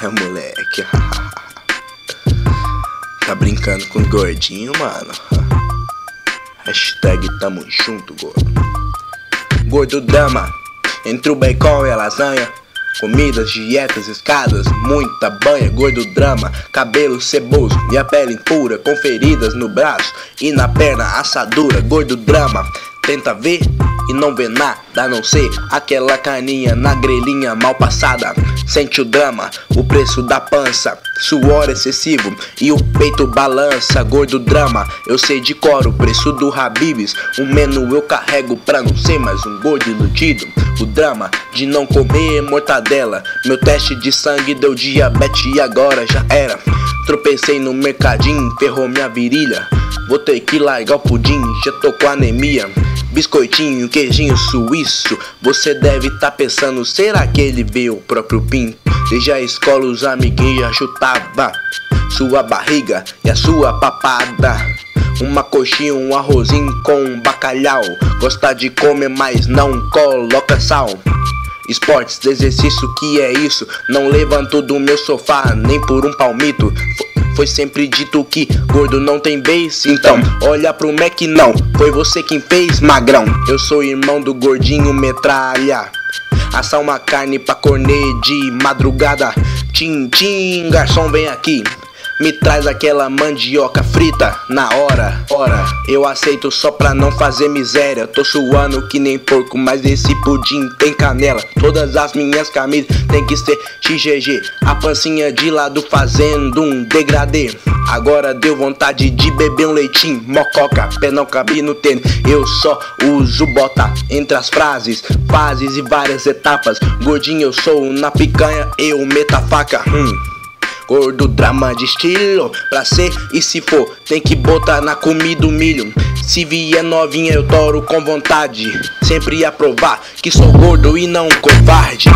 Moleque. Tá brincando com o gordinho, mano? Hashtag tamo junto, gordo. Gordo drama, entre o bacon e a lasanha. Comidas, dietas, escadas, muita banha. Gordo drama, cabelo ceboso e a pele impura, com feridas no braço e na perna assadura. Gordo drama, tenta ver e não vê nada, a não ser aquela carninha na grelhinha mal passada. Sente o drama, o preço da pança, suor excessivo e o peito balança. Gordo drama, eu sei de cor o preço do Habib's. O menu eu carrego pra não ser mais um gordo iludido. O drama de não comer mortadela, meu teste de sangue deu diabetes e agora já era. Tropecei no mercadinho, ferrou minha virilha. Vou ter que largar o pudim, já tô com anemia. Biscoitinho, queijinho suíço. Você deve tá pensando, será que ele vê o próprio pinto? Desde a escola os amiguinhos já chutava sua barriga e a sua papada. Uma coxinha, um arrozinho com bacalhau. Gosta de comer, mas não coloca sal. Esportes, exercício, que é isso? Não levanto do meu sofá, nem por um palmito. Foi sempre dito que gordo não tem base. Então, olha pro Mac não, foi você quem fez, magrão. Eu sou irmão do gordinho metralha. Assar uma carne pra corner de madrugada. Tchim, tchim, garçom vem aqui. Me traz aquela mandioca frita na hora. Eu aceito só pra não fazer miséria. Tô suando que nem porco, mas esse pudim tem canela. Todas as minhas camisas tem que ser XGG. A pancinha de lado fazendo um degradê. Agora deu vontade de beber um leitinho, mococa, pé não cabe no tênis. Eu só uso bota entre as frases, fases e várias etapas. Gordinho eu sou, na picanha eu meto a faca. Gordo drama de estilo, pra ser e se for, tem que botar na comida o milho. Se vier novinha eu toro com vontade, sempre ia provar que sou gordo e não covarde.